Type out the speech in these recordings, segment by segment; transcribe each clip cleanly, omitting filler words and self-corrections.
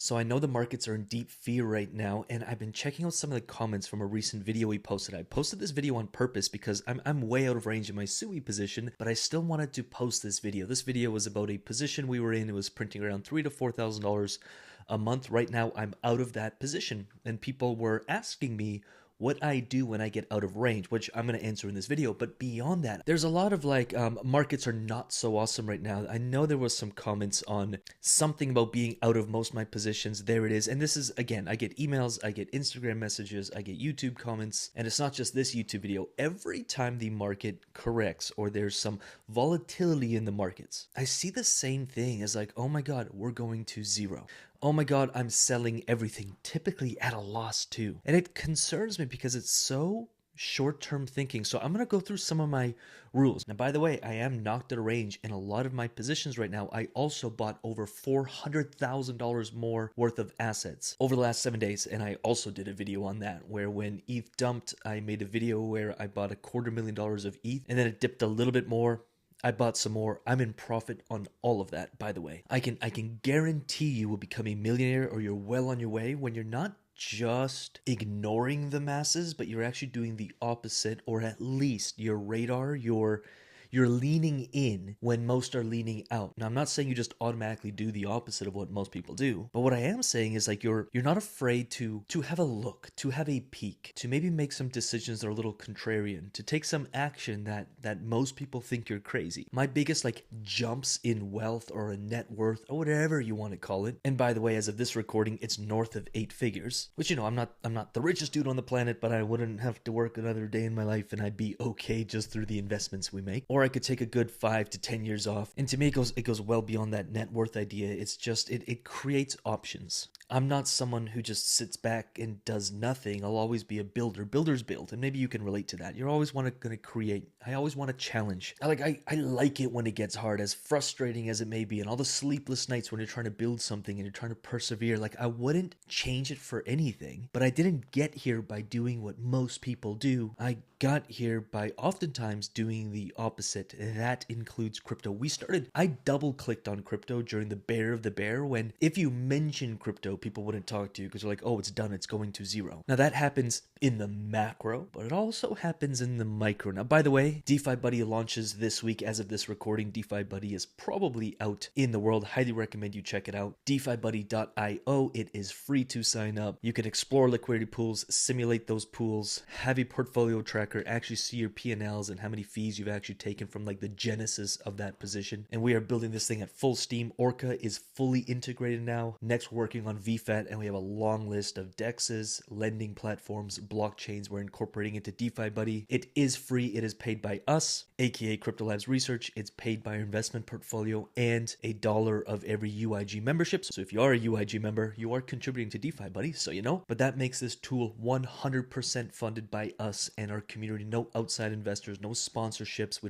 So I know the markets are in deep fear right now, and I've been checking out some of the comments from a recent video we posted. I posted this video on purpose because I'm way out of range in my SUI position, but I still wanted to post this video. This video was about a position we were in. It was printing around $3,000 to $4,000 a month. Right now, I'm out of that position, and people were asking me what I do when I get out of range, which I'm going to answer in this video. But beyond that, there's a lot of markets are not so awesome right now. I know there was some comments on something about being out of most of my positions. There it is. And this is, again, I get emails, I get Instagram messages, I get YouTube comments, and it's not just this YouTube video. Every time the market corrects or there's some volatility in the markets, I see the same thing as like, oh my God, we're going to zero. Oh my God, I'm selling everything, typically at a loss too. And it concerns me because it's so short-term thinking. So I'm going to go through some of my rules. Now, by the way, I am knocked out of range in a lot of my positions right now. I also bought over $400,000 more worth of assets over the last 7 days. And I also did a video on that where when ETH dumped, I made a video where I bought $250,000 of ETH and then it dipped a little bit more. I bought some more. I'm in profit on all of that, by the way. I can guarantee you will become a millionaire or you're well on your way when you're not just ignoring the masses, but you're actually doing the opposite, or at least your radar, you're leaning in when most are leaning out. Now, I'm not saying you just automatically do the opposite of what most people do, but what I am saying is like you're not afraid to have a look, to have a peek, to maybe make some decisions that are a little contrarian, to take some action that most people think you're crazy. My biggest like jumps in wealth or a net worth or whatever you want to call it. And by the way, as of this recording, it's north of 8 figures, which, you know, I'm not the richest dude on the planet, but I wouldn't have to work another day in my life and I'd be okay just through the investments we make. Or I could take a good 5 to 10 years off. And to me, it goes well beyond that net worth idea. It's just, it creates options. I'm not someone who just sits back and does nothing. I'll always be a builder. Builders build, and maybe you can relate to that. You're always going to create. I always want to challenge. I like it when it gets hard, as frustrating as it may be, and all the sleepless nights when you're trying to build something and you're trying to persevere. Like, I wouldn't change it for anything, but I didn't get here by doing what most people do. I got here by oftentimes doing the opposite. That includes crypto. I double clicked on crypto during the bear of the bear, when if you mention crypto, people wouldn't talk to you because they're like, oh, it's done, it's going to zero. Now that happens in the macro, but it also happens in the micro. Now, by the way, DeFi Buddy launches this week. As of this recording, DeFi Buddy is probably out in the world. Highly recommend you check it out. DeFiBuddy.io. It is free to sign up. You can explore liquidity pools, simulate those pools, have a portfolio tracker, actually see your P&Ls and how many fees you've actually taken from like the genesis of that position. And we are building this thing at full steam. Orca is fully integrated now. Next, we're working on VFAT, and we have a long list of DEXs, lending platforms, blockchains we're incorporating into DeFi Buddy. It is free. It is paid by us, aka Cryptolabs Research. It's paid by our investment portfolio and $1 of every UIG membership. So if you are a UIG member, you are contributing to DeFi Buddy, so you know. But that makes this tool 100% funded by us and our community. No outside investors, no sponsorships. We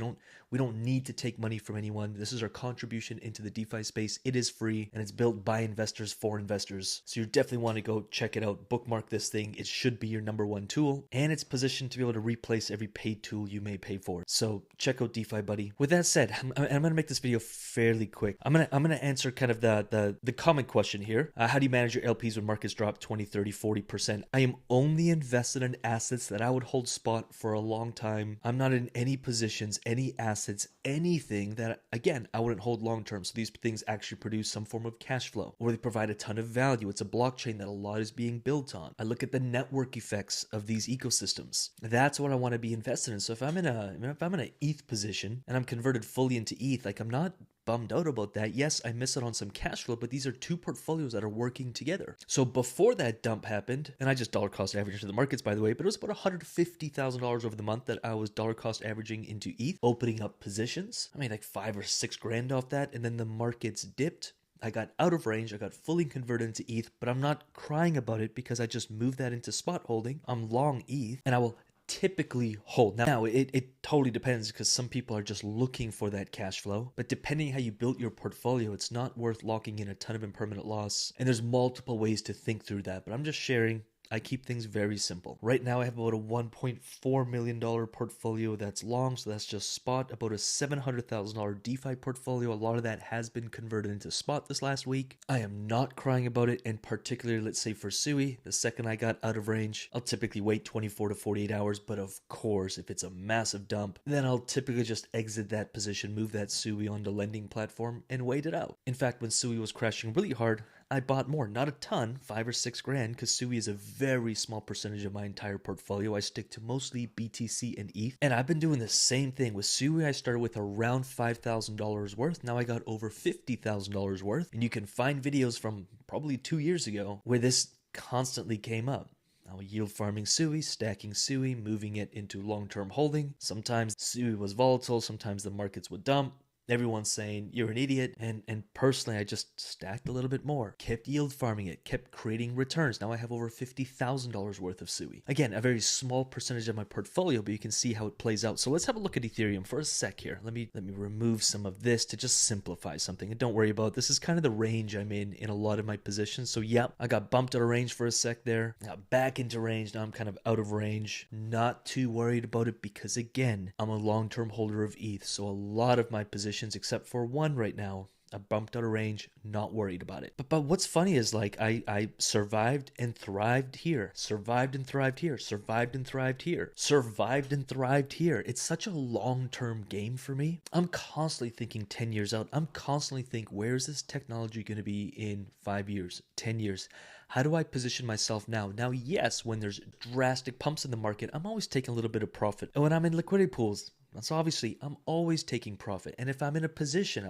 don't need to take money from anyone. This is our contribution into the DeFi space. It is free, and it's built by investors for investors. So you definitely want to go check it out. Bookmark this thing. It should be your #1 tool, and it's positioned to be able to replace every paid tool you may pay for. So check out DeFi Buddy. With that said, I'm going to make this video fairly quick. I'm going to answer kind of the common question here. How do you manage your LPs when markets drop 20, 30, 40%? I am only invested in assets that I would hold spot for a long time. I'm not in any positions, any assets, anything that, again, I wouldn't hold long term. So these things actually produce some form of cash flow, or they provide a ton of value. It's a blockchain that a lot is being built on. I look at the network effects of these ecosystems. That's what I want to be invested in. So if I'm in an ETH position and I'm converted fully into ETH, like, I'm not bummed out about that. Yes, I miss out on some cash flow, but these are two portfolios that are working together. So before that dump happened, and I just dollar cost averaged into the markets, by the way, but it was about $150,000 over the month that I was dollar cost averaging into ETH, opening up positions. I made like $5 or $6 grand off that, and then the markets dipped. I got out of range. I got fully converted into ETH, but I'm not crying about it because I just moved that into spot holding. I'm long ETH, and I will typically hold. Now it totally depends, because some people are just looking for that cash flow, but depending how you built your portfolio, it's not worth locking in a ton of impermanent loss, and there's multiple ways to think through that, but I'm just sharing I keep things very simple. Right now, I have about a $1.4 million portfolio that's long, so that's just spot. About a $700,000 DeFi portfolio. A lot of that has been converted into spot this last week. I am not crying about it, and particularly, let's say for SUI, the second I got out of range, I'll typically wait 24 to 48 hours, but of course, if it's a massive dump, then I'll typically just exit that position, move that SUI onto lending platform, and wait it out. In fact, when SUI was crashing really hard, I bought more, not a ton, 5 or 6 grand, because SUI is a very small percentage of my entire portfolio. I stick to mostly BTC and ETH, and I've been doing the same thing. With SUI, I started with around $5,000 worth. Now I got over $50,000 worth, and you can find videos from probably 2 years ago where this constantly came up. Now yield farming SUI, stacking SUI, moving it into long-term holding. Sometimes SUI was volatile, sometimes the markets would dump. Everyone's saying you're an idiot, and personally I just stacked a little bit more, kept yield farming it, kept creating returns. Now I have over $50,000 worth of SUI. Again, a very small percentage of my portfolio, but you can see how it plays out. So let's have a look at Ethereum for a sec here. Let me remove some of this to just simplify something, and don't worry about it. This is kind of the range I'm in a lot of my positions. So yeah, I got bumped out of range for a sec there, now back into range. Now I'm kind of out of range, not too worried about it, because again, I'm a long-term holder of ETH, so a lot of my positions, except for one right now, I bumped out of range, not worried about it. But what's funny is, like, I survived and thrived here, survived and thrived here, survived and thrived here, survived and thrived here. It's such a long-term game for me. I'm constantly thinking 10 years out. I'm constantly thinking, where is this technology going to be in 5 years, 10 years? How do I position myself now? Now, yes, when there's drastic pumps in the market, I'm always taking a little bit of profit. And when I'm in liquidity pools, so obviously, I'm always taking profit. And if I'm in a position,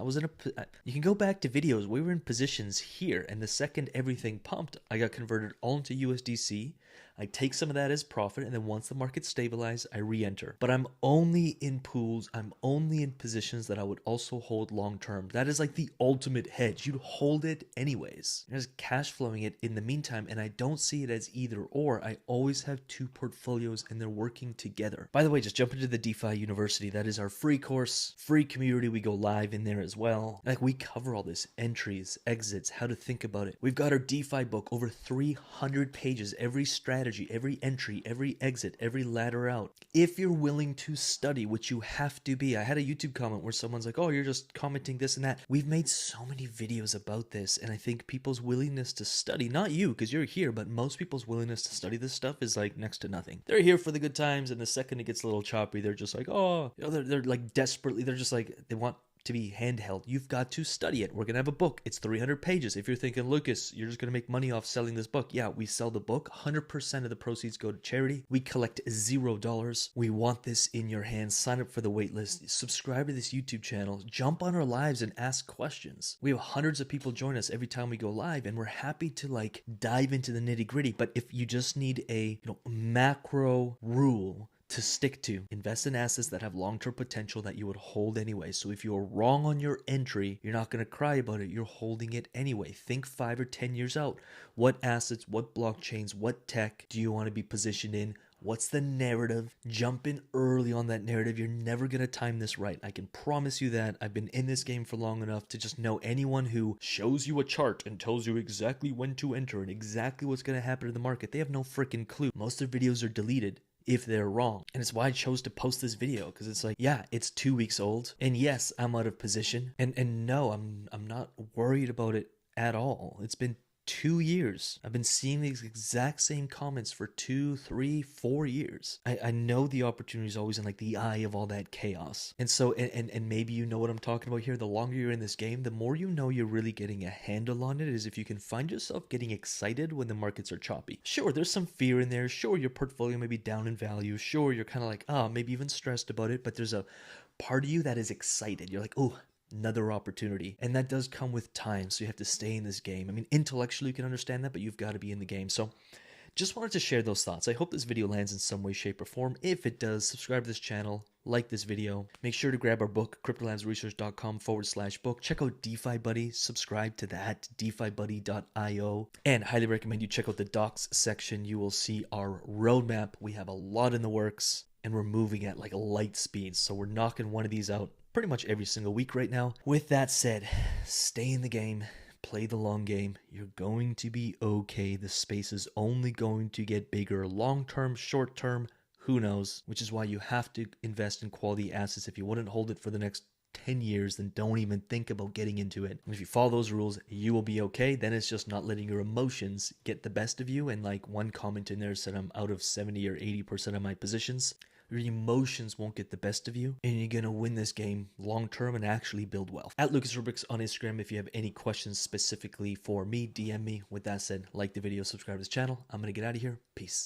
you can go back to videos, we were in positions here, and the second everything pumped, I got converted all into USDC. I take some of that as profit, and then once the market stabilizes, I re-enter. But I'm only in pools, I'm only in positions that I would also hold long term. That is like the ultimate hedge. You'd hold it anyways. There's cash flowing it in the meantime, and I don't see it as either or. I always have two portfolios, and they're working together. By the way, just jump into the DeFi University. That is our free course, free community. We go live in there as well. Like, we cover all this: entries, exits, how to think about it. We've got our DeFi book, over 300 pages, every strategy, every entry, every exit, every ladder out. If you're willing to study, which you have to be. I had a YouTube comment where someone's like, oh, you're just commenting this and that. We've made so many videos about this, and I think people's willingness to study, not you because you're here, but most people's willingness to study this stuff is like next to nothing. They're here for the good times, and the second it gets a little choppy, they're just like, oh, you know, they're like desperately, they're just like, they want to be handheld. You've got to study it. We're going to have a book. It's 300 pages. If you're thinking, Lucas, you're just going to make money off selling this book. Yeah, we sell the book. 100% of the proceeds go to charity. We collect $0. We want this in your hands. Sign up for the wait list. Subscribe to this YouTube channel. Jump on our lives and ask questions. We have hundreds of people join us every time we go live, and we're happy to like dive into the nitty gritty. But if you just need a macro rule to stick to, invest in assets that have long-term potential that you would hold anyway. So if you're wrong on your entry, you're not going to cry about it. You're holding it anyway. Think 5 or 10 years out. What assets, what blockchains, what tech do you want to be positioned in? What's the narrative? Jump in early on that narrative. You're never going to time this right. I can promise you that. I've been in this game for long enough to just know anyone who shows you a chart and tells you exactly when to enter and exactly what's going to happen in the market, they have no freaking clue. Most of their videos are deleted if they're wrong. And it's why I chose to post this video, because it's like, yeah, it's 2 weeks old, and yes, I'm out of position, and no, I'm not worried about it at all. It's been 2 years. I've been seeing these exact same comments for 2, 3, 4 years. I know the opportunity is always in like the eye of all that chaos. And so, and maybe you know what I'm talking about here. The longer you're in this game, the more you know you're really getting a handle on it, is if you can find yourself getting excited when the markets are choppy. Sure, there's some fear in there. Sure, your portfolio may be down in value. Sure, you're kind of like, maybe even stressed about it, but there's a part of you that is excited. You're like, oh, another opportunity. And that does come with time, so you have to stay in this game. I mean, intellectually you can understand that, but you've got to be in the game. So just wanted to share those thoughts. I hope this video lands in some way, shape, or form. If it does, subscribe to this channel, like this video. Make sure to grab our book, cryptolabsresearch.com/book. Check out DeFi Buddy. Subscribe to that, defibuddy.io. And highly recommend you check out the docs section. You will see our roadmap. We have a lot in the works, and we're moving at like a light speed. So we're knocking one of these out pretty much every single week right now. With that said, stay in the game, play the long game. You're going to be okay. The space is only going to get bigger. Long term, short term, who knows? Which is why you have to invest in quality assets. If you wouldn't hold it for the next 10 years, then don't even think about getting into it. And if you follow those rules, you will be okay. Then it's just not letting your emotions get the best of you. And like one comment in there said, I'm out of 70 or 80% of my positions. Your emotions won't get the best of you, and you're going to win this game long term and actually build wealth. At Lucas Rubrix on Instagram. If you have any questions specifically for me, DM me. With that said, like the video, subscribe to this channel. I'm going to get out of here. Peace.